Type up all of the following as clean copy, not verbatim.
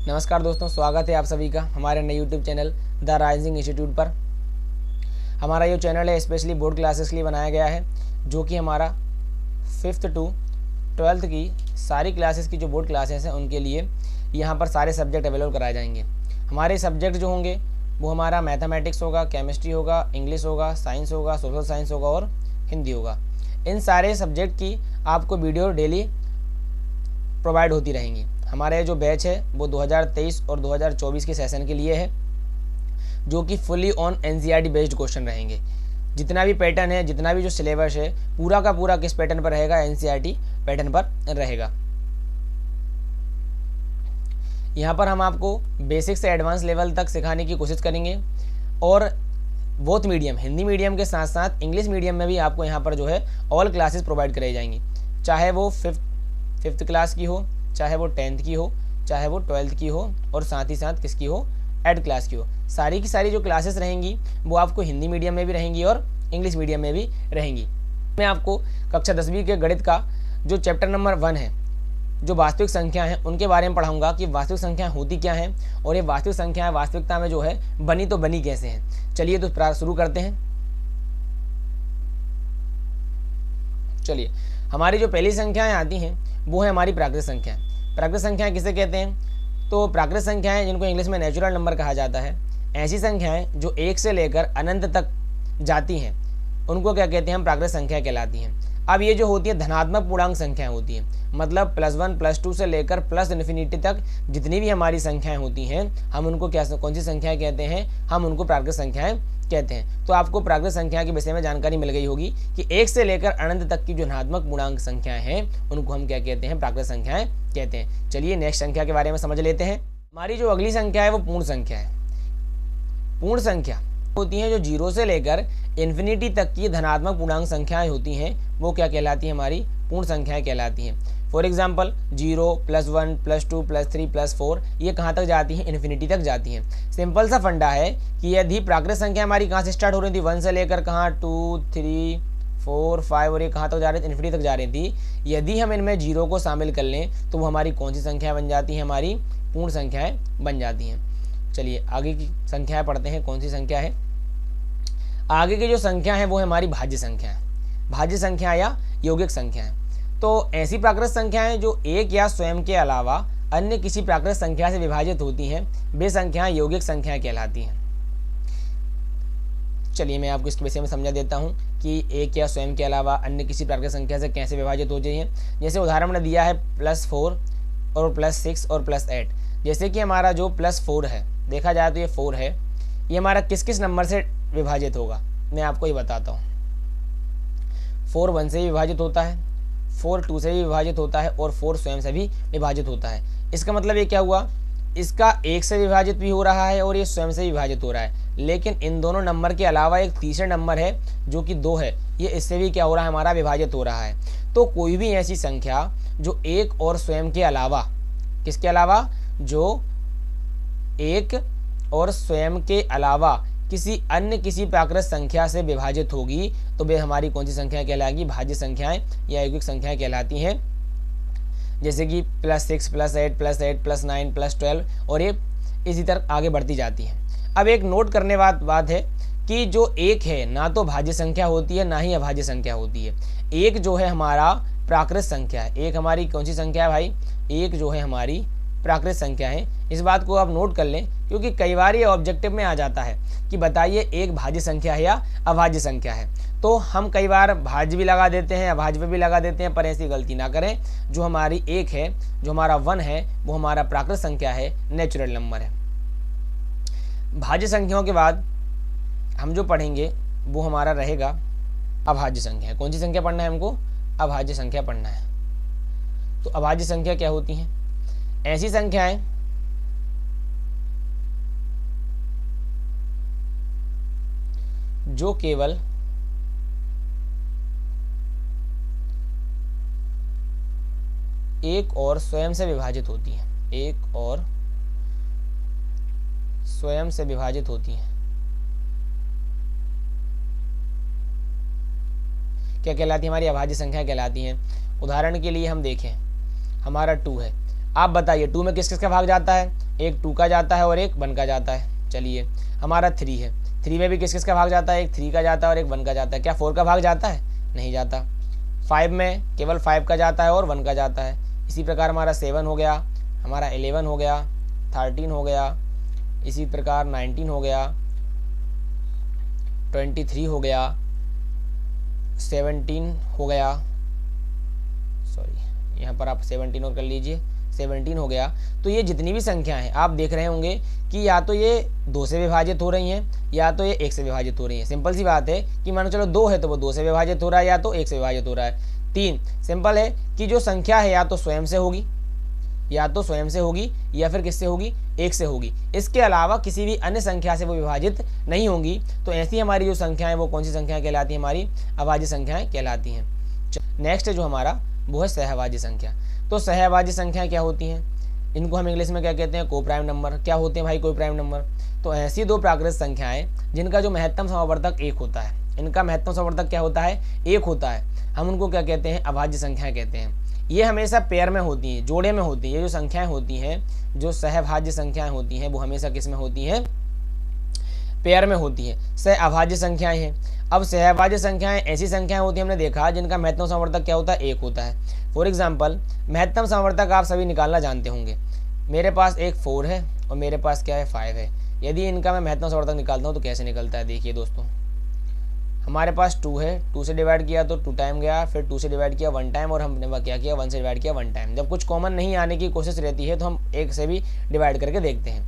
नमस्कार दोस्तों, स्वागत है आप सभी का हमारे नए YouTube channel the rising institute पर। हमारा ये चैनल है स्पेशली बोर्ड क्लासेस के लिए बनाया गया है, जो कि हमारा 5th to 12th की सारी क्लासेस की जो बोर्ड क्लासेस हैं उनके लिए यहाँ पर सारे सब्जेक्ट अवेलेबल कराए जाएंगे। हमारे सब्जेक्ट जो होंगे वो हमारा मैथमेटिक्स होगा, केमिस्ट्री होगा, इंग्लिश होगा, साइंस होगा, सोशल साइंस होगा और हिंदी होगा। इन सारे सब्जेक्ट की आपको वीडियो डेली प्रोवाइड होती रहेंगी। हमारे जो बैच है वो 2023 और 2024 के सेशन के लिए है, जो कि fully on NCERT based question रहेंगे। जितना भी पैटर्न है, जितना भी जो सिलेबस है, पूरा का पूरा किस पैटर्न पर रहेगा? एनसीईआरटी पैटर्न पर रहेगा। यहाँ पर हम आपको बेसिक से एडवांस लेवल तक सिखाने की कोशिश करेंगे और बोथ मीडियम, हिंदी मीडियम के साथ साथ इंग्लिश मीडियम में भी आपको यहाँ पर जो है ऑल क्लासेस प्रोवाइड कराई जाएंगी, चाहे वो फिफ्थ क्लास की हो, चाहे वो 10th की हो, चाहे वो 12th की हो और साथ ही साथ किसकी हो? 8th क्लास की हो। सारी की सारी जो क्लासेस रहेंगी वो आपको हिंदी मीडियम में भी रहेंगी और इंग्लिश मीडियम में भी रहेंगी। मैं आपको कक्षा 10वीं के गणित का जो चैप्टर नंबर 1 है, जो वास्तविक संख्या हैं, उनके बारे में पढ़ाऊंगा कि वास्तविक संख्याएं होती क्या हैं और ये वास्तविक संख्याएं वास्तविकता में जो है बनी तो बनी कैसे हैं। चलिए तो शुरू करते हैं। चलिए, हमारी जो पहली संख्याएं आती हैं वो है हमारी प्राकृतिक संख्याएं। प्राकृतिक संख्याएं किसे कहते हैं? तो प्राकृतिक संख्याएं, जिनको इंग्लिश में नेचुरल नंबर कहा जाता है, ऐसी संख्याएं जो 1 से लेकर अनंत तक जाती हैं, उनको क्या कहते हैं? हम प्राकृतिक संख्या कहलाती हैं। अब ये जो होती है धनात्मक पूर्णांक संख्याएं होती हैं, मतलब +1 +2 से लेकर +∞ तक जितनी भी हमारी संख्याएं होती हैं, हम उनको क्या, कौन सी संख्याएं कहते हैं? हम उनको प्राकृतिक संख्याएं कहते हैं। तो आपको प्राकृतिक संख्या के विषय में जानकारी मिल गई होगी कि 1 से लेकर अनंत तक की जो धनात्मक पूर्णांक संख्याएं हैं उनको हम क्या कहते हैं? प्राकृतिक संख्याएं कहते हैं। चलिए नेक्स्ट संख्या के बारे में समझ लेते हैं। हमारी जो अगली संख्या है वो पूर्ण संख्या है। पूर्ण संख्या होती हैं जो 0 से लेकर इन्फिनिटी तक की धनात्मक पूर्णांक संख्याएं होती हैं, वो क्या कहलाती है? हमारी पूर्ण संख्याएं कहलाती हैं। फॉर एग्जाम्पल 0 +1 +2 +3 +4 ये कहाँ तक जाती हैं? इन्फिनिटी तक जाती हैं। सिंपल सा फंडा है कि यदि प्राकृतिक संख्या हमारी कहाँ से स्टार्ट हो रही थी? 1 से लेकर कहाँ? 2 3 4 5 और ये कहाँ तक जा रही थी? इन्फिनिटी तक जा रही थी। यदि हम इनमें 0 को शामिल कर लें तो वो हमारी कौन सी संख्या बन जाती है? हमारी पूर्ण संख्याएं बन जाती हैं। चलिए आगे की संख्याएं पढ़ते हैं। कौन सी संख्या है? आगे की जो संख्या है वो है हमारी भाज्य संख्या है। भाज्य संख्या या यौगिक संख्या है। तो ऐसी प्राकृतिक संख्याएं जो एक या स्वयं के अलावा अन्य किसी प्राकृतिक संख्या से विभाजित होती हैं, वे संख्याएं यौगिक संख्याएं कहलाती हैं। चलिए मैं आपको इसके विषय में समझा देता हूं कि एक या स्वयं के अलावा अन्य किसी प्राकृतिक संख्या से कैसे विभाजित हो जाती हैं। जैसे उदाहरण में दिया है +4 और +6 और +8। जैसे कि हमारा जो +4 है, देखा जाए तो ये 4 है, ये हमारा किस किस नंबर से विभाजित होगा? मैं आपको ये बताता हूँ। 4 1 से भी विभाजित होता है, 4 2 से भी विभाजित होता है और 4 स्वयं से भी विभाजित होता है। इसका मतलब ये क्या हुआ? इसका 1 से विभाजित भी हो रहा है और ये स्वयं से विभाजित हो रहा है। लेकिन इन दोनों नंबर के अलावा एक तीसरा नंबर है जो कि 2 है, ये इससे भी क्या हो रहा है? हमारा विभाजित हो रहा है। तो कोई भी ऐसी संख्या जो एक और स्वयं के अलावा, किसके अलावा? जो एक और स्वयं के अलावा किसी अन्य किसी प्राकृतिक संख्या से विभाजित होगी तो वे हमारी कौन सी संख्या कहलाएगी? भाज्य संख्याएं या यौगिक संख्याएं कहलाती हैं। जैसे कि +6 +8 +8 +9 +12 और ये इसी तरह आगे बढ़ती जाती है। अब एक नोट करने बात है कि जो एक है ना तो भाज्य संख्या होती है ना ही अभाज्य संख्या होती है। एक जो है हमारा प्राकृतिक संख्या है। एक हमारी कौन सी संख्या है भाई? एक जो है हमारी प्राकृतिक संख्या है। इस बात को आप नोट कर लें, क्योंकि कई बार ये ऑब्जेक्टिव में आ जाता है कि बताइए एक भाज्य संख्या है या अभाज्य संख्या है। तो हम कई बार भाज्य भी लगा देते हैं, अभाज्य भी लगा देते हैं, पर ऐसी गलती ना करें। जो हमारी एक है, जो हमारा 1 है, वो हमारा प्राकृतिक संख्या है, नेचुरल नंबर है। भाज्य संख्याओं के बाद हम जो पढ़ेंगे वो हमारा रहेगा अभाज्य संख्या। कौन सी संख्या पढ़ना है हमको? अभाज्य संख्या पढ़ना है। तो अभाज्य संख्या क्या होती हैं? ऐसी संख्याएं जो केवल एक और स्वयं से विभाजित होती हैं। एक और स्वयं से विभाजित होती हैं। क्या कहलाती है? हमारी अभाज्य संख्या कहलाती हैं। उदाहरण के लिए हम देखें, हमारा 2 है। आप बताइए 2 में किस किस का भाग जाता है, एक 2 का जाता है और एक 1 का जाता है। चलिए हमारा 3 है, 3 में भी किस किस का भाग जाता है, एक 3 का जाता है और एक 1 का जाता है। क्या 4 का भाग जाता है, नहीं जाता। 5 में केवल 5 का जाता है और 1 का जाता है। इसी प्रकार हमारा 7 हो गया, हमारा 11 हो गया, 13 हो गया, इसी प्रकार 19 हो गया, 23 हो गया, 17 हो गया, सॉरी यहाँ पर आप 17 और कर लीजिए, 17 हो गया। तो ये जितनी भी संख्याएं हैं आप देख रहे होंगे कि या तो ये 2 से विभाजित हो रही हैं या तो ये 1 से विभाजित हो रही हैं। सिंपल सी बात है कि मानो चलो 2 है तो वो 2 से विभाजित हो रहा है या तो 1 से विभाजित हो रहा है। 3 सिंपल है कि जो संख्या है या तो स्वयं से होगी, या तो स्वयं से होगी या फिर किससे होगी, 1 से होगी। इसके अलावा किसी भी अन्य संख्या से वो विभाजित नहीं होंगी। तो ऐसी हमारी जो संख्याएं वो कौन सी संख्याएं कहलाती हैं, हमारी अभाज्य संख्याएं कहलाती हैं। नेक्स्ट जो हमारा वो है सहअभाज्य संख्या। तो सहअभाज्य संख्याएं क्या होती हैं, इनको हम इंग्लिश में क्या कहते हैं, को प्राइम नंबर। क्या होते हैं भाई को प्राइम नंबर, तो ऐसी 2 प्राकृत संख्याएं जिनका जो महत्तम समावर्तक 1 होता है, इनका महत्तम समावर्तक क्या होता है, 1 होता है, हम उनको क्या कहते हैं, अभाज्य संख्याएं कहते हैं। ये हमेशा पेयर में होती हैं, जोड़े में होती हैं। ये जो संख्याएं होती हैं, जो सहअभाज्य संख्याएं होती हैं, वो हमेशा किस में होती हैं, पेयर में होती हैं। सहअभाज्य संख्याएं हैं। अब सहअभाज्य संख्याएं ऐसी संख्याएं होती हैं, हमने देखा जिनका महत्तम समावर्तक क्या होता है, 1 होता है। फॉर एग्जाम्पल महत्तम समावर्तक आप सभी निकालना जानते होंगे। मेरे पास एक 4 है और मेरे पास क्या है, 5 है। यदि इनका मैं महत्तम समावर्तक निकालता हूँ तो कैसे निकलता है, देखिए दोस्तों, हमारे पास 2 है, 2 से डिवाइड किया तो 2 टाइम गया, फिर 2 से डिवाइड किया 1 टाइम, और हमने क्या किया, 1 से डिवाइड किया 1 टाइम। जब कुछ कॉमन नहीं आने की कोशिश रहती है तो हम 1 से भी डिवाइड करके देखते हैं।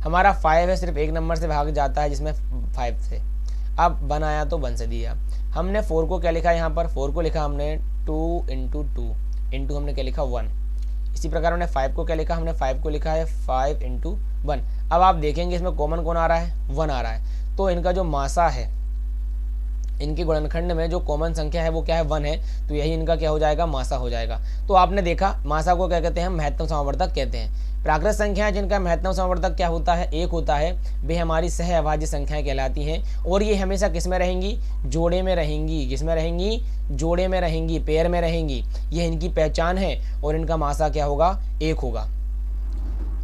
हमारा 5 है, सिर्फ एक नंबर से भाग जाता है जिसमें 5 से। अब 1 आया तो 1 से दिया। हमने 4 को क्या लिखा, यहाँ पर 4 को लिखा हमने 2 इंटू 2 इंटू हमने क्या लिखा 1। इसी प्रकार हमने 5 को क्या लिखा, हमने 5 को लिखा है 5 इंटू 1। अब आप देखेंगे इसमें कॉमन कौन आ रहा है, 1 आ रहा है। तो इनका जो मासा है, इनके गुणनखंड में जो कॉमन संख्या है वो क्या है, 1 है। तो यही इनका क्या हो जाएगा, मासा हो जाएगा। तो आपने देखा मासा को क्या कहते हैं, महत्तम समावर्तक कहते हैं। प्राकृत संख्याएं जिनका महत्तम समावर्तक क्या होता है, 1 होता है, वे हमारी सहअभाज्य संख्याएं कहलाती हैं। और ये हमेशा किस में रहेंगी, जोड़े में रहेंगी। किस में रहेंगी, जोड़े में रहेंगी, पेयर में रहेंगी। ये इनकी पहचान है और इनका मासा क्या होगा, 1 होगा।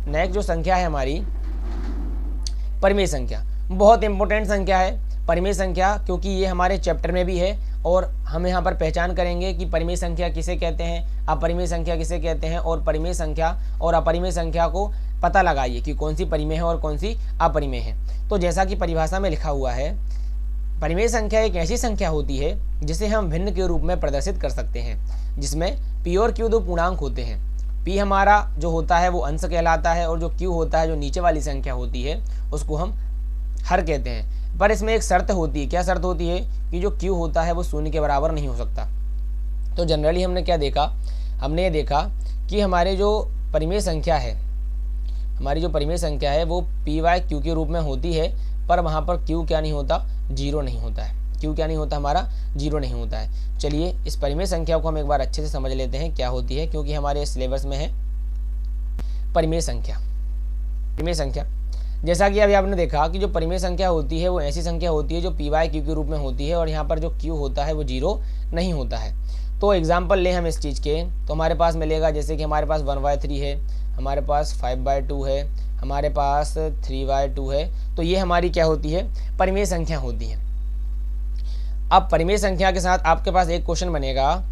नेक्स्ट जो संख्या है हमारी परिमेय संख्या, बहुत इंपॉर्टेंट संख्या है परिमेय संख्या, क्योंकि ये हमारे चैप्टर में भी है और हम यहाँ पर पहचान करेंगे कि परिमेय संख्या किसे कहते हैं, अपरिमेय संख्या किसे कहते हैं। और परिमेय संख्या और अपरिमेय संख्या को पता लगाइए कि कौन सी परिमेय है और कौन सी अपरिमेय है। तो जैसा कि परिभाषा में लिखा हुआ है, परिमेय संख्या एक ऐसी संख्या होती है जिसे हम भिन्न के रूप में प्रदर्शित कर सकते हैं, जिसमें पी और क्यू 2 पूर्णांक होते हैं। पी हमारा जो होता है वो अंश कहलाता है और जो क्यू होता है, जो नीचे वाली संख्या होती है, उसको हम हर कहते हैं। पर इसमें एक शर्त होती है। क्या शर्त होती है, कि जो क्यू होता है वो 0 के बराबर नहीं हो सकता। तो जनरली हमने क्या देखा, हमने ये देखा कि हमारे जो परिमेय संख्या है, हमारी जो परिमेय संख्या है वो पी वाई क्यू के रूप में होती है, पर वहाँ पर क्यू क्या नहीं होता, 0 नहीं होता है। क्यू क्या नहीं होता, हमारा 0 नहीं होता है। चलिए इस परिमेय संख्या को हम एक बार अच्छे से समझ लेते हैं क्या होती है, क्योंकि हमारे सिलेबस में है परिमेय संख्या। परिमेय संख्या जैसा कि अभी आपने देखा कि जो परिमेय संख्या होती है वो ऐसी संख्या होती है जो पी वाई क्यू के रूप में होती है और यहाँ पर जो क्यू होता है वो 0 नहीं होता है। तो एग्जाम्पल लें हम इस चीज़ के, तो हमारे पास मिलेगा जैसे कि हमारे पास 1/3 है, हमारे पास 5/2 है, हमारे पास 3/2 है। तो ये हमारी क्या होती है, परिमेय संख्या होती है। अब परिमेय संख्या के साथ आपके पास एक क्वेश्चन बनेगा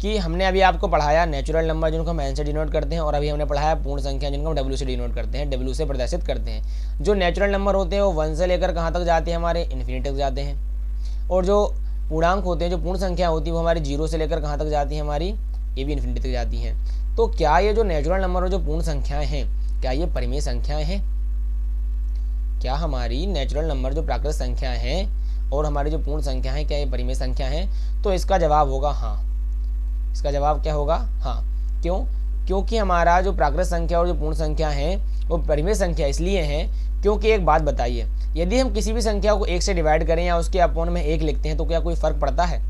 कि हमने अभी आपको पढ़ाया नेचुरल नंबर जिनको हम एन से डिनोट करते हैं, और अभी हमने पढ़ाया पूर्ण संख्या जिनको हम डब्ल्यू से डिनोट करते हैं, डब्ल्यू से प्रदर्शित करते हैं। जो नेचुरल नंबर होते हैं वो 1 से लेकर कहाँ तक जाते हैं, हमारे इन्फिनिटी तक जाते हैं। और जो पूर्णांक होते हैं, जो पूर्ण संख्या होती है, वो हमारी 0 से लेकर कहाँ तक जाती है, हमारी ये भी इन्फिनिटी तक जाती हैं। तो क्या ये जो नेचुरल नंबर और जो पूर्ण संख्याएँ हैं, क्या ये परिमेय संख्याएँ हैं? क्या हमारी नेचुरल नंबर जो प्राकृत संख्याएँ हैं और हमारी जो पूर्ण संख्या है, क्या ये परिमेय संख्या हैं? तो इसका जवाब होगा हाँ। इसका जवाब क्या होगा, हाँ। क्यों? क्योंकि हमारा जो प्राकृत संख्या और जो पूर्ण संख्या है वो परिमेय संख्या इसलिए है क्योंकि एक बात बताइए, यदि हम किसी भी संख्या को 1 से डिवाइड करें या उसके अपॉन में 1 लिखते हैं तो क्या कोई फर्क पड़ता है?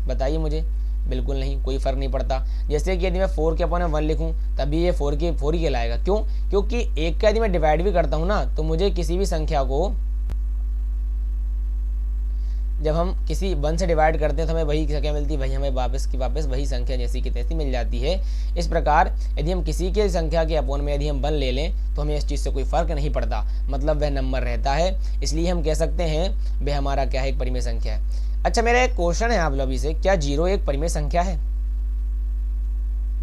बताइए मुझे। बिल्कुल नहीं, कोई फर्क नहीं पड़ता। जैसे कि यदि मैं 4 के अपॉन में 1 लिखूं तभी ये 4 ही कहलाएगा। क्यों? क्योंकि 1 का यदि मैं डिवाइड भी करता हूं ना, तो मुझे किसी भी संख्या को जब हम किसी 1 से डिवाइड करते हैं तो हमें वही संख्या मिलती है, वही हमें वापस की वापस वही संख्या जैसी की तैसी मिल जाती है। इस प्रकार यदि हम किसी के संख्या के अपोन में यदि हम 1 ले लें तो हमें इस चीज़ से कोई फ़र्क नहीं पड़ता, मतलब वह नंबर रहता है। इसलिए हम कह सकते हैं वह हमारा क्या है, एक परिमेय संख्या है। अच्छा, मेरा एक क्वेश्चन है आप लोगों से, क्या 0 एक परिमेय संख्या है?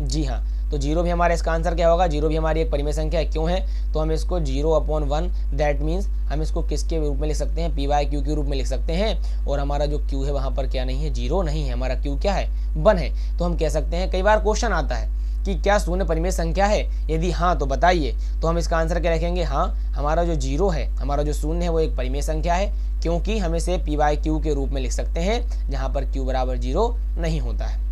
जी हाँ, तो 0 भी हमारा इसका आंसर क्या होगा, 0 भी हमारी एक परिमेय संख्या है। क्यों है? तो हम इसको 0/1 दैट मीन्स हम इसको किसके रूप में लिख सकते हैं, p/q के रूप में लिख सकते हैं। और हमारा जो q है वहाँ पर क्या नहीं है, 0 नहीं है, हमारा q क्या है, 1 है। तो हम कह सकते हैं, कई बार क्वेश्चन आता है कि क्या शून्य परिमेय संख्या है, यदि हाँ तो बताइए। तो हम इसका आंसर क्या रखेंगे, हाँ हमारा जो 0 है, हमारा जो शून्य है वो एक परिमेय संख्या है, क्योंकि हम इसे p/q के रूप में लिख सकते हैं जहाँ पर q बराबर 0 नहीं होता है।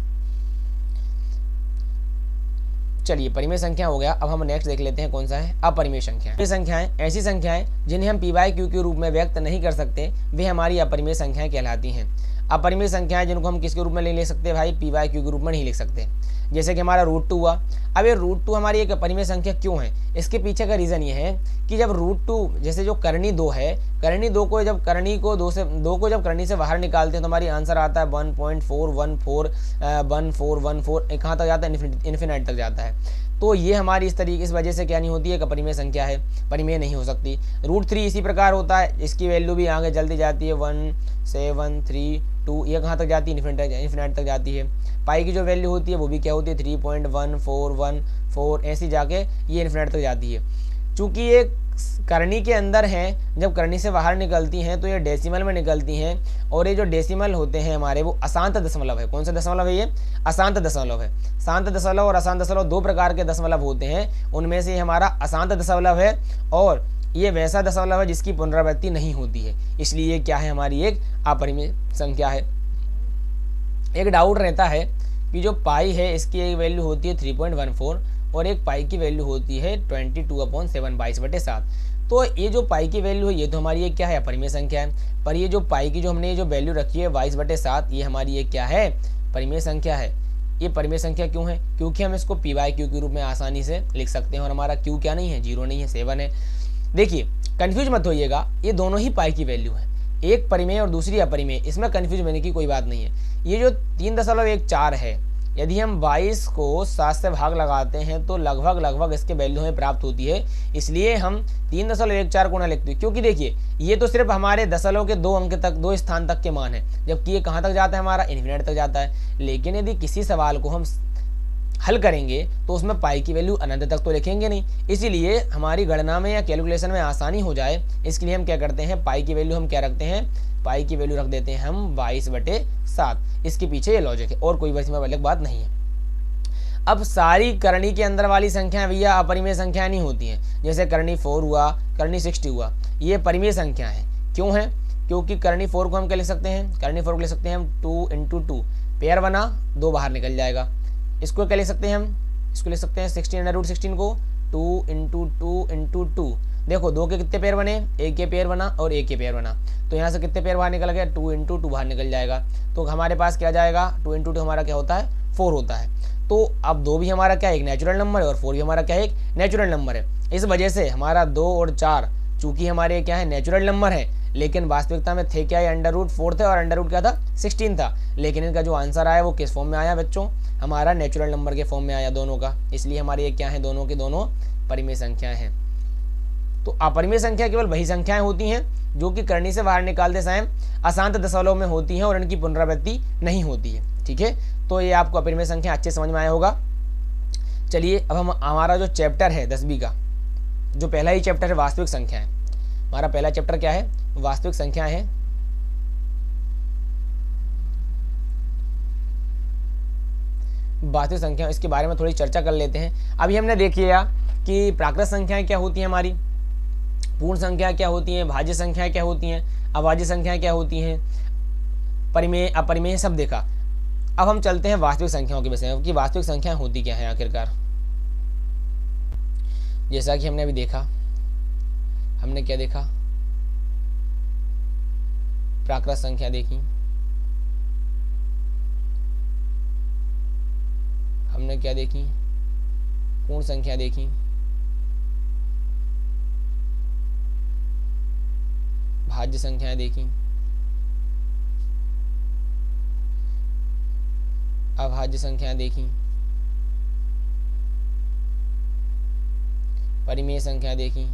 चलिए, परिमेय संख्या हो गया। अब हम नेक्स्ट देख लेते हैं कौन सा है, अपरिमेय संख्या। ये संख्याएं ऐसी संख्याएं जिन्हें हम p/q के रूप में व्यक्त नहीं कर सकते, वे हमारी अपरिमेय संख्याएं कहलाती हैं। अपरिमेय संख्याएं जिनको हम किसके रूप में नहीं ले सकते भाई, p/q के रूप में नहीं लिख सकते। जैसे कि हमारा √2 हुआ। अब ये √2 हमारी एक अपरिमेय संख्या क्यों है, इसके पीछे का रीज़न ये है कि जब √2 जैसे जो करनी 2 है, करनी 2 को जब करनी को 2 को जब करनी से बाहर निकालते हैं तो हमारी आंसर आता है 1.414 कहाँ तक जाता है, इन्फिनिट तक जाता है। तो ये हमारी इस वजह से क्या नहीं होती है, एक अपरिमेय संख्या है, परिमेय नहीं हो सकती। √3 इसी प्रकार होता है, इसकी वैल्यू भी आगे जल्दी जाती है 1.732, ये कहाँ तक जाती है, इन्फिनिट तक जाती है। पाई की जो वैल्यू होती है वो भी क्या होती है 3.1414, ऐसी जाके ये इन्फिनिट तक जाती है। चूँकि ये करनी के अंदर हैं, जब करनी से बाहर निकलती हैं तो ये डेसिमल में निकलती हैं, और ये जो डेसिमल होते हैं हमारे वो अशांत दशमलव है। कौन सा दशमलव है ये, अशांत दशमलव है। शांत दशमलव और अशांत दशमलव 2 प्रकार के दशमलव होते हैं, उनमें से हमारा अशांत दशमलव है, और ये वैसा दशमलव है जिसकी पुनरावृत्ति नहीं होती है, इसलिए ये क्या है, हमारी एक अपरिमेय संख्या है। एक डाउट रहता है कि जो पाई है इसकी एक वैल्यू होती है 3.14 और एक पाई की वैल्यू होती है 22/7 22/7। तो ये जो पाई की वैल्यू है ये तो हमारी एक क्या है, अपरिमेय संख्या है, पर ये जो पाई की जो हमने जो वैल्यू रखी है 22/7 ये हमारी एक क्या है, परिमेय संख्या है। ये परिमेय संख्या क्यों है, क्योंकि हम इसको p/q के रूप में आसानी से लिख सकते हैं, और हमारा q क्या नहीं है, 0 नहीं है, 7 है। देखिए, कंफ्यूज मत होइएगा, ये दोनों ही पाई की वैल्यू है, एक परिमेय और दूसरी अपरिमेय, इसमें कंफ्यूज होने की कोई बात नहीं है। ये जो 3.14 है, यदि हम 22 को 7 से भाग लगाते हैं तो लगभग इसके वैल्यू हमें प्राप्त होती है, इसलिए हम 3.14 को ना लिखते हैं, क्योंकि देखिए ये तो सिर्फ हमारे दशमलव के 2 अंक तक, 2 स्थान तक के मान है, जबकि ये कहाँ तक जाता है, हमारा इन्फिनिट तक जाता है। लेकिन यदि किसी सवाल को हम हल करेंगे तो उसमें पाई की वैल्यू अनंत तक तो लिखेंगे नहीं, इसीलिए हमारी गणना में या कैलकुलेशन में आसानी हो जाए इसके लिए हम क्या करते हैं, पाई की वैल्यू हम क्या रखते हैं, पाई की वैल्यू रख देते हैं हम 22/7। इसके पीछे ये लॉजिक है, और कोई बस में अलग बात नहीं है। अब सारी करनी के अंदर वाली संख्याएं भैया अपरिमेय संख्याएं नहीं होती हैं, जैसे करनी 4 हुआ, करनी 60 हुआ, ये परिमेय संख्या है। क्यों है, क्योंकि करनी 4 को हम क्या लिख सकते हैं, करनी 4 को लिख सकते हैं हम 2 × 2, पेयर बना 2 बाहर निकल जाएगा। इसको क्या लिख सकते हैं हम, इसको लिख सकते हैं 16 को 2 × 2 × 2। देखो 2 के कितने पेयर बने, एक के पेयर बना और एक के पेयर बना, तो यहाँ से कितने पेयर बाहर निकल गया, 2 × 2 बाहर निकल जाएगा, तो हमारे पास क्या जाएगा, 2 × 2 हमारा क्या होता है, 4 होता है। तो अब 2 भी हमारा क्या है, एक नेचुरल नंबर है, और 4 भी हमारा क्या है, एक नेचुरल नंबर है। इस वजह से हमारा 2 और 4 चूंकि हमारे क्या है, नेचुरल नंबर है, लेकिन वास्तविकता में थे क्या, √4 थे और √, क्या था, 16 था। लेकिन इनका जो आंसर आया वो किस फॉर्म में आया बच्चों, हमारा नेचुरल नंबर के फॉर्म में आया दोनों का, इसलिए हमारी ये क्या है, दोनों के दोनों परिमेय संख्याएं हैं। तो अपरिमेय संख्या केवल वही संख्याएं होती हैं जो कि करनी से बाहर निकालते समय अशांत दशमलव में होती हैं और इनकी पुनरावृत्ति नहीं होती है। ठीक है, तो ये आपको अपरिमेय संख्या अच्छे समझ में आया होगा। चलिए, अब हम हमारा जो चैप्टर है 10वीं का, जो पहला ही चैप्टर है वास्तविक संख्या है, हमारा पहला चैप्टर क्या है, वास्तविक संख्या है। वास्तविक संख्या, इसके बारे में थोड़ी चर्चा कर लेते हैं। अभी हमने देख लिया कि प्राकृत संख्याएं क्या होती हैं, हमारी पूर्ण संख्या क्या होती हैं, भाज्य संख्याएं क्या होती हैं, अभाज्य संख्याएं क्या होती हैं, परिमेय अपरिमेय सब देखा। अब हम चलते हैं वास्तविक संख्याओं के विषय में कि वास्तविक संख्याएं होती क्या है आखिरकार। जैसा कि हमने अभी देखा, हमने क्या देखा, प्राकृत संख्या देखी, हमने क्या देखी, पूर्ण संख्या देखी, भाज्य संख्याएं देखी, अभाज्य संख्याएं देखी, परिमेय संख्या देखी,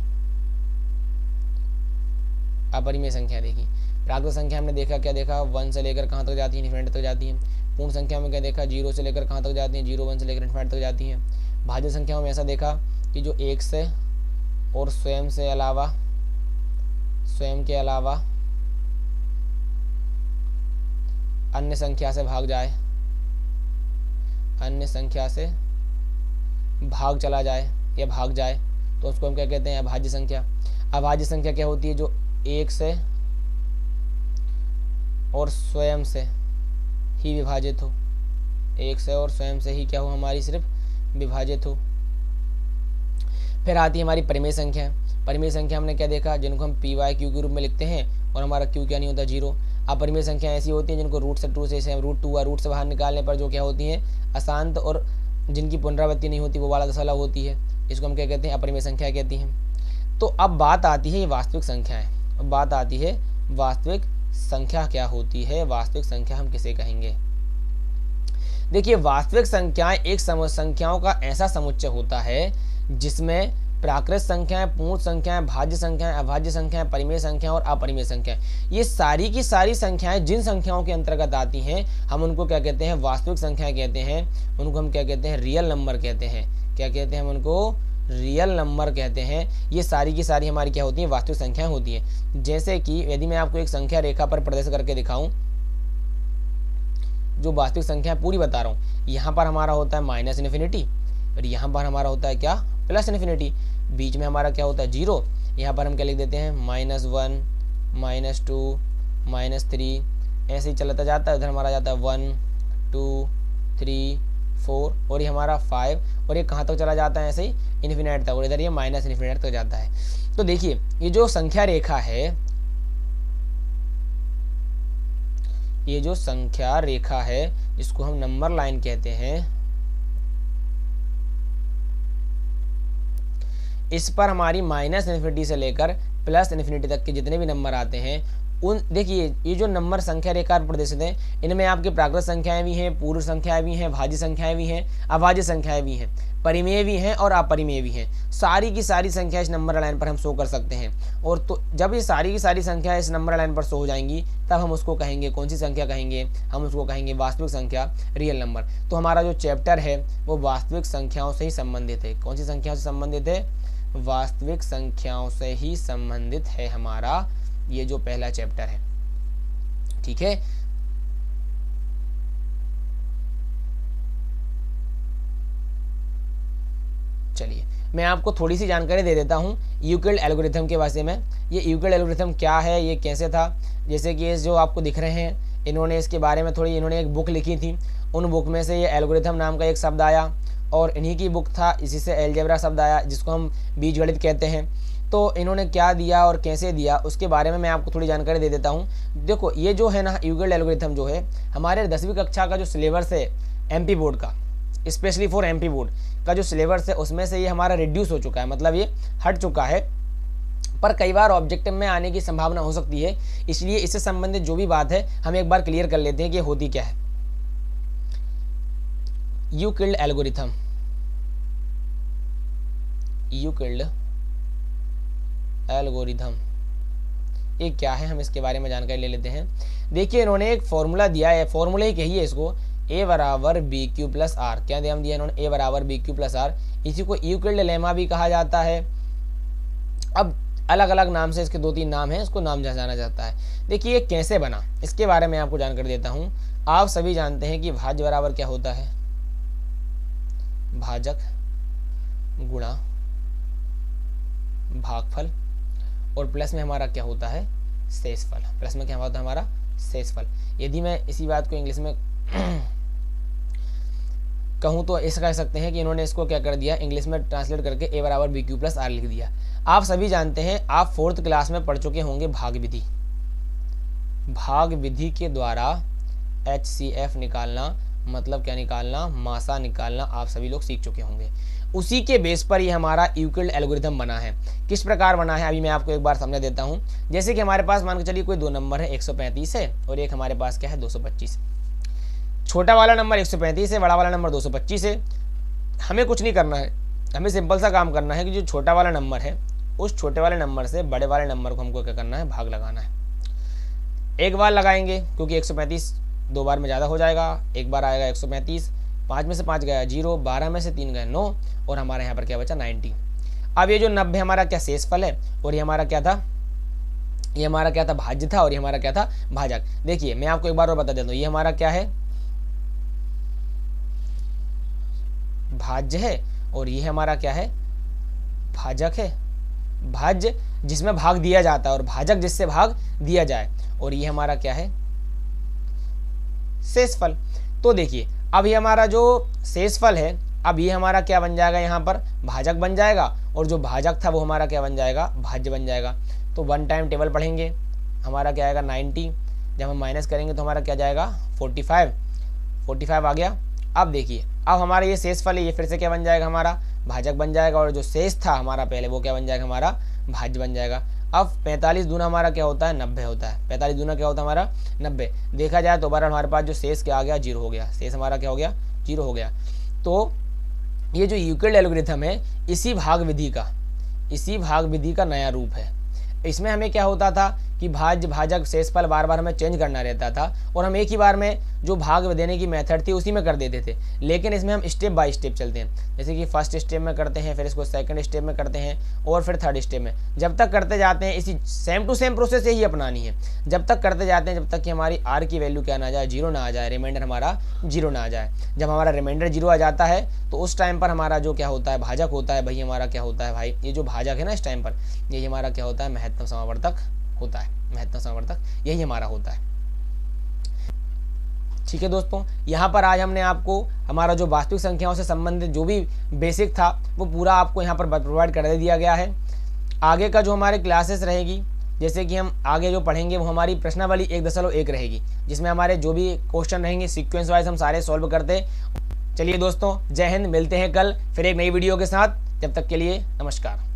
अपरिमेय संख्या देखी। प्राकृत संख्या हमने देखा, क्या देखा, 1 से लेकर कहाँ तक जाती है, इन्फिनिटी तक जाती है। पूर्ण संख्या में क्या देखा, 0 से लेकर कहाँ तक जाती है, 0 1 से लेकर इन्फिनिटी तक जाती है। भाज्य संख्याओं में ऐसा देखा कि जो 1 से और स्वयं के अलावा अन्य संख्या से भाग जाए, अन्य संख्या से भाग चला जाए या भाग जाए, तो उसको हम क्या कहते हैं, अभाज्य संख्या। अभाज्य संख्या क्या होती है, जो 1 से और स्वयं से ही विभाजित हो, 1 से और स्वयं से ही क्या हो, हमारी सिर्फ विभाजित हो। फिर आती है हमारी परिमेय संख्या। परिमेय संख्या हमने क्या देखा, जिनको हम पी वाई क्यू के रूप में लिखते हैं और हमारा क्यू क्या नहीं होता, 0। अपरिमेय संख्या ऐसी होती हैं जिनको रूट से रूट से बाहर निकालने पर जो क्या होती हैं, अशांत और जिनकी पुनरावृत्ति नहीं होती वो वाला दशमलव होती है, इसको हम क्या कहते हैं, अपरिमेय संख्या कहती हैं। तो अब बात आती है ये वास्तविक संख्याएं। अब बात आती है वास्तविक संख्या क्या होती है, वास्तविक संख्या हम किसे कहेंगे। देखिए, वास्तविक संख्याएं एक संख्याओं का ऐसा समुच्चय होता है जिसमें प्राकृत संख्याएं, पूर्ण संख्याएं, भाज्य संख्याएं, अभाज्य संख्याएं, परिमेय संख्याएं और अपरिमेय संख्याएं, ये सारी की सारी संख्याएं जिन संख्याओं के अंतर्गत आती हैं हम उनको क्या कहते हैं, वास्तविक संख्याएं कहते हैं। उनको हम क्या कहते हैं, रियल नंबर कहते हैं। क्या कहते हैं, हम उनको रियल नंबर कहते हैं। ये सारी की सारी हमारी क्या होती हैं, वास्तविक संख्याएं होती हैं। जैसे कि यदि मैं आपको एक संख्या रेखा पर प्रदर्शित करके दिखाऊं, जो वास्तविक संख्या पूरी बता रहा हूँ, यहाँ पर हमारा होता है माइनस इन्फिनिटी और यहाँ पर हमारा होता है क्या, प्लस इन्फिनिटी। बीच में हमारा क्या होता है, 0। यहाँ पर हम क्या लिख देते हैं, -1, -2, -3, ऐसे ही चलता जाता है। उधर हमारा जाता है 1 2 3 4 और ये हमारा 5 और ये कहाँ तक चला जाता है, ऐसे ही इन्फिनिटी तक, और इधर ये माइनस इन्फिनिटी तक जाता है। तो देखिए, ये जो संख्या रेखा है, ये जो संख्या रेखा है इसको हम नंबर लाइन कहते हैं। इस पर हमारी माइनस इन्फिनिटी से लेकर प्लस इन्फिनिटी तक के जितने भी नंबर आते हैं उन, देखिए ये जो नंबर संख्या रेखा प्रदर्शित हैं, इनमें आपकी प्राकृत संख्याएं भी हैं, पूर्ण संख्याएं भी हैं, भाज्य संख्याएं भी हैं, अभाज्य संख्याएं भी हैं, परिमेय भी हैं और अपरिमेय भी हैं। सारी की सारी संख्या इस नंबर लाइन पर हम शो कर सकते हैं। और तो जब ये सारी की सारी संख्या इस नंबर लाइन पर शो हो जाएंगी तब हम उसको कहेंगे, कौन सी संख्या कहेंगे, हम उसको कहेंगे वास्तविक संख्या, रियल नंबर। तो हमारा जो चैप्टर है वो वास्तविक संख्याओं से ही संबंधित है। कौन सी संख्याओं से संबंधित है, वास्तविक संख्याओं से ही संबंधित है हमारा ये जो पहला चैप्टर है। ठीक है, चलिए मैं आपको थोड़ी सी जानकारी दे देता हूँ यूक्लिड एल्गोरिथम के बारे में। ये यूक्लिड एल्गोरिथम क्या है, ये कैसे था। जैसे कि ये जो आपको दिख रहे हैं, इन्होंने इसके बारे में थोड़ी इन्होंने एक बुक लिखी थी, उन बुक में से ये एल्गोरिथम नाम का एक शब्द आया और इन्हीं की बुक था, इसी से अलजेब्रा शब्द आया जिसको हम बीजगणित कहते हैं। तो इन्होंने क्या दिया और कैसे दिया उसके बारे में मैं आपको थोड़ी जानकारी दे देता हूँ। देखो, ये जो है ना यूक्लिड एल्गोरिथम जो है, हमारे 10वीं कक्षा का जो सिलेबस है एमपी बोर्ड का, स्पेशली फॉर एमपी बोर्ड का जो सिलेबस है उसमें से ये हमारा रिड्यूस हो चुका है, मतलब ये हट चुका है। पर कई बार ऑब्जेक्टिव में आने की संभावना हो सकती है, इसलिए इससे संबंधित जो भी बात है हम एक बार क्लियर कर लेते हैं कि होती क्या है। यूक्लिड एल्गोरिथम, यूक्लिड एल्गोरिथम ये क्या है, हम इसके बारे में जानकारी ले लेते हैं। देखिए, इन्होंने एक फॉर्मूला दिया है, फॉर्मूला ही कहिए इसको, a बराबर बी क्यू प्लस आर। क्या नाम दिया इन्होंने, a बराबर बी क्यू प्लस आर। इसी को यूक्लिड लेमा भी कहा जाता है। अब अलग अलग नाम से इसके 2-3 नाम हैं, इसको नाम जाना जाता है। देखिए ये कैसे बना, इसके बारे में आपको जानकारी देता हूँ। आप सभी जानते हैं कि भाज्य बराबर क्या होता है, भाजक गुणा भागफल, और प्लस में हमारा क्या होता है, शेषफल। प्लस में क्या होता है हमारा शेषफल। यदि मैं इसी बात को इंग्लिश में कहूँ तो ऐसा कह सकते हैं कि इन्होंने इसको क्या कर दिया, इंग्लिश में ट्रांसलेट करके a बराबर बी क्यू प्लस आर लिख दिया। आप सभी जानते हैं, आप 4th क्लास में पढ़ चुके होंगे भाग विधि। भाग विधि के द्वारा HCF निकालना, मतलब क्या निकालना, मासा निकालना, आप सभी लोग सीख चुके होंगे। उसी के बेस पर ये हमारा यूक्लिड एल्गोरिथम बना है। किस प्रकार बना है अभी मैं आपको एक बार समझा देता हूँ। जैसे कि हमारे पास मान के चलिए कोई 2 नंबर है, 135 है और एक हमारे पास क्या है 225। छोटा वाला नंबर 135 है, बड़ा वाला नंबर 225 है। हमें कुछ नहीं करना है, हमें सिंपल सा काम करना है कि जो छोटा वाला नंबर है उस छोटे वाले नंबर से बड़े वाले नंबर को हमको क्या करना है, भाग लगाना है। एक बार लगाएंगे क्योंकि 135 दो बार में ज़्यादा हो जाएगा। एक बार आएगा 135, 5 में से 5 गया 0, 12 में से 3 गए 9 और हमारे यहाँ पर क्या बचा 90। अब ये जो 90 हमारा क्या शेषफल है और ये हमारा क्या था, ये हमारा क्या था, भाज्य था और ये हमारा क्या था, भाजक। देखिए मैं आपको एक बार और बता देता हूँ, ये हमारा क्या है, भाज्य है और ये हमारा क्या है, भाजक है। भाज्य जिसमें भाग दिया जाता है और भाजक जिससे भाग दिया जाए, और ये हमारा क्या है, शेषफल। तो देखिए अब ये हमारा जो शेषफल है, अब ये हमारा क्या बन जाएगा, यहाँ पर भाजक बन जाएगा और जो भाजक था वो हमारा क्या बन जाएगा, भाज्य बन जाएगा। तो वन टाइम टेबल पढ़ेंगे, हमारा क्या आएगा 90, जब हम माइनस करेंगे तो हमारा क्या जाएगा 45 आ गया। अब देखिए अब हमारा ये शेषफल है, ये फिर से क्या बन जाएगा, हमारा भाजक बन जाएगा और जो शेष था हमारा पहले वो क्या बन जाएगा, हमारा भाज्य बन जाएगा। अब 45 दूना हमारा क्या होता है, 90 होता है। 45 दूना क्या होता है हमारा 90। देखा जाए तो दोबारा हमारे पास जो शेष क्या आ गया, 0 हो गया। शेष हमारा क्या हो गया, 0 हो गया। तो ये जो यूक्लिड एल्गोरिथम है इसी भाग विधि का नया रूप है। इसमें हमें क्या होता था कि भाज्य भाजक शेषफल बार बार हमें चेंज करना रहता था और हम एक ही बार में जो भाग देने की मेथड थी उसी में कर देते थे। लेकिन इसमें हम स्टेप बाय स्टेप चलते हैं, जैसे कि फर्स्ट स्टेप में करते हैं, फिर इसको सेकंड स्टेप में करते हैं और फिर थर्ड स्टेप में। जब तक करते जाते हैं इसी सेम टू सेम प्रोसेस यही अपनानी है। जब तक करते जाते हैं जब तक कि हमारी आर की वैल्यू क्या ना आ जाए, 0 ना आ जाए, रिमाइंडर हमारा 0 ना आ जाए। जब हमारा रिमाइंडर 0 आ जाता है तो उस टाइम पर हमारा जो क्या होता है, भाजक होता है भाई, हमारा क्या होता है भाई, ये जो भाजक है ना इस टाइम पर, यही हमारा क्या होता है, महत्तम समावर्तक होता है। महत्तम समावर्तक यही हमारा होता है। ठीक है दोस्तों, यहाँ पर आज हमने आपको हमारा जो वास्तविक संख्याओं से संबंधित जो भी बेसिक था वो पूरा आपको यहाँ पर प्रोवाइड कर दिया गया है। आगे का जो हमारे क्लासेस रहेगी, जैसे कि हम आगे जो पढ़ेंगे वो हमारी प्रश्नावली 1.1 रहेगी, जिसमें हमारे जो भी क्वेश्चन रहेंगे सीक्वेंस वाइज हम सारे सॉल्व करते। चलिए दोस्तों, जय हिंद, मिलते हैं कल फिर एक नई वीडियो के साथ। जब तक के लिए नमस्कार।